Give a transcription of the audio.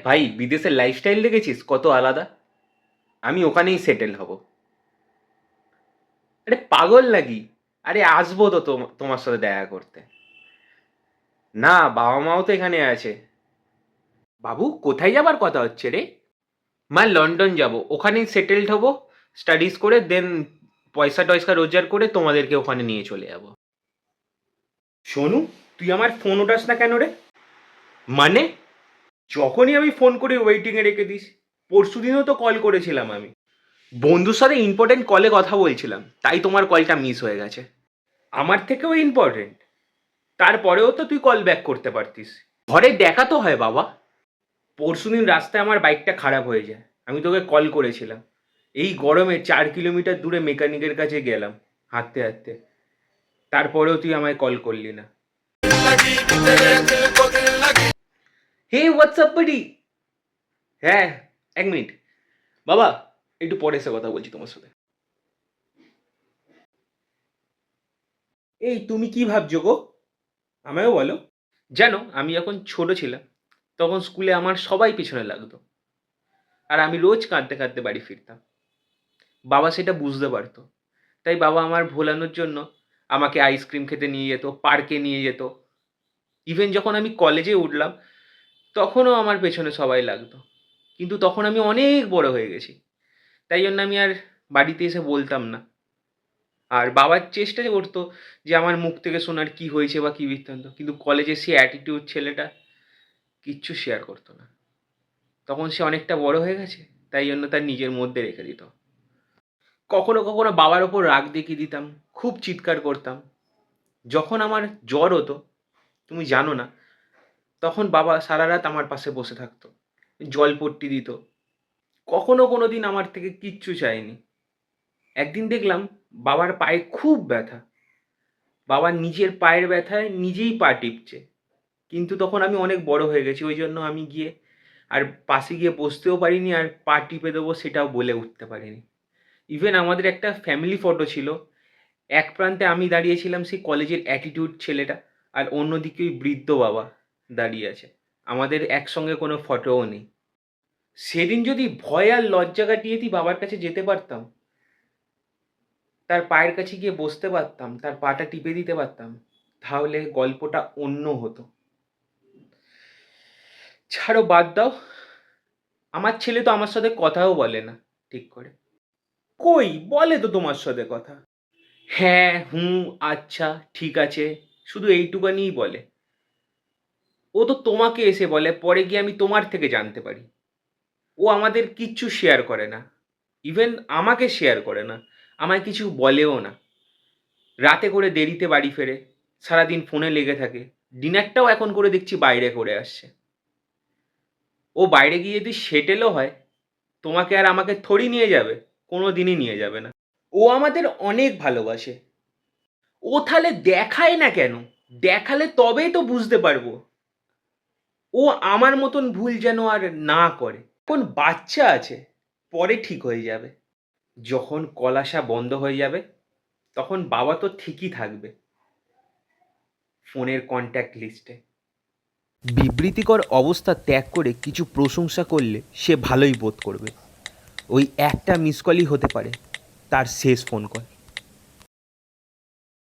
ভাই, বিদেশের লাইফস্টাইল দেখেছিস কত আলাদা? আমি ওখানেই সেটেল হব। আরে পাগল নাকি? আরে আসবো তো তোমার সাথে দেখা করতে। না, বাবা মাও তো এখানে আছে। বাবু, কোথায় যাবার কথা হচ্ছে রে? মা, লন্ডন যাব, ওখানেই সেটেলড হব। স্টাডিজ করে দেন পয়সা টয়সা রোজগার করে তোমাদেরকে ওখানে নিয়ে চলে যাব। সোনু, তুই আমার ফোন ওঠাস না কেন রে? মানে? যখনই আমি ফোন করে ওয়েটিংয়ে রেখে দিস। পরশুদিনও তো কল করেছিলাম আমি। বন্ধুর সাথে ইম্পর্টেন্ট কলে কথা বলছিলাম, তাই তোমার কলটা মিস হয়ে গেছে। আমার থেকেও ইম্পর্টেন্ট? তারপরেও তো তুই কল ব্যাক করতে পারতিস। ঘরে দেখা তো হয় বাবা। পরশুদিন রাস্তায় আমার বাইকটা খারাপ হয়ে যায়, আমি তোকে কল করেছিলাম। এই গরমে 4 কিলোমিটার দূরে মেকানিকের কাছে গেলাম হাঁটতে হাঁটতে। তারপরেও তুই আমায় কল করলি না। হে হোয়াটসঅ্যাপ বাডি। হ্যাঁ, 1 মিনিট বাবা, একটু পরে এসে কথা বলছি তোমার সাথে। এই তুমি কি ভাবছো গো? আমায়ও বলো। জানো, আমি যখন ছোট ছিলাম তখন স্কুলে আমার সবাই পিছনে লাগতো, আর আমি রোজ কাঁদতে কাঁদতে বাড়ি ফিরতাম। বাবা সেটা বুঝতে পারতো, তাই বাবা আমার ভোলানোর জন্য আমাকে আইসক্রিম খেতে নিয়ে যেত, পার্কে নিয়ে যেত। ইভেন যখন আমি কলেজে উঠলাম তখনও আমার পেছনে সবাই লাগতো। কিন্তু তখন আমি অনেক বড় হয়ে গেছি, তাই জন্য আমি আর বাড়িতে এসে বলতাম না। আর বাবার চেষ্টা করতো যে আমার মুখ থেকে শোনার কি হয়েছে বা কি বৃত্তান্ত, কিন্তু কলেজে সে অ্যাটিটিউড ছেলেটা কিচ্ছু শেয়ার করতো না। তখন সে অনেকটা বড় হয়ে গেছে, তাই জন্য তার নিজের মধ্যে রেখে দিত। কখনো কখনো বাবার ওপর রাগ দেখিয়ে দিতাম, খুব চিৎকার করতাম। যখন আমার জ্বর হতো, তুমি জানো না, তখন বাবা সারা রাত আমার পাশে বসে থাকতো, জলপট্টি দিত। কখনো কোনো দিন আমার থেকে কিচ্ছু চায়নি। একদিন দেখলাম বাবার পায়ে খুব ব্যথা, বাবার নিজের পায়ের ব্যথায় নিজেই পা টিপছে। কিন্তু তখন আমি অনেক বড় হয়ে গেছি, ওই জন্য আমি গিয়ে আর পাশে গিয়ে বসতেও পারিনি, আর পা টিপে দেবো সেটাও বলে উঠতে পারিনি। ইভেন আমাদের একটা ফ্যামিলি ফটো ছিল, এক প্রান্তে আমি দাঁড়িয়েছিলাম সেই কলেজের অ্যাটিটিউড ছেলেটা, আর অন্যদিকে ওই বৃদ্ধ বাবা দাঁড়িয়ে আছে। আমাদের একসঙ্গে কোনো ফটোও নেই। সেদিন যদি ভয় আর লজ্জা কাটিয়ে বাবার কাছে যেতে পারতাম, তার পায়ের কাছে গিয়ে বসতে পারতাম, তার পাটা টিপে দিতে পারতাম, তাহলে গল্পটা অন্য হতো। ছাড়ো, বাদ দাও। আমার ছেলে তো আমার সাথে কথাও বলে না ঠিক করে। কই বলে তো তোমার সাথে কথা। হ্যাঁ, হুঁ, আচ্ছা, ঠিক আছে, শুধু এইটুকানিই বলে। ও তো তোমাকে এসে বলে, পরে গিয়ে আমি তোমার থেকে জানতে পারি। ও আমাদের কিচ্ছু শেয়ার করে না। ইভেন আমাকে শেয়ার করে না, আমায় কিছু বলেও না। রাতে করে দেরিতে বাড়ি ফেরে, সারাদিন ফোনে লেগে থাকে। ডিনারটাও এখন করে দেখছি বাইরে করে আসছে। ও বাইরে গিয়ে যদি সেটেলও হয়, তোমাকে আর আমাকে থোড়ি নিয়ে যাবে? কোনো দিনই নিয়ে যাবে না। ও আমাদের অনেক ভালোবাসে। ও তাহলে দেখায় না কেন? দেখালে তবেই তো বুঝতে পারবো। ও আমার মতন ভুল যেন আর না করে। কোন বাচ্চা আছে, পরে ঠিক হয়ে যাবে। যখন কল আসা বন্ধ হয়ে যাবে, তখন বাবা তো ঠিকই থাকবে ফোনের কন্ট্যাক্ট লিস্টে। বিবৃতিকর অবস্থা ত্যাগ করে কিছু প্রশংসা করলে সে ভালোই বোধ করবে। ওই একটা মিস কলই হতে পারে তার শেষ ফোন কল।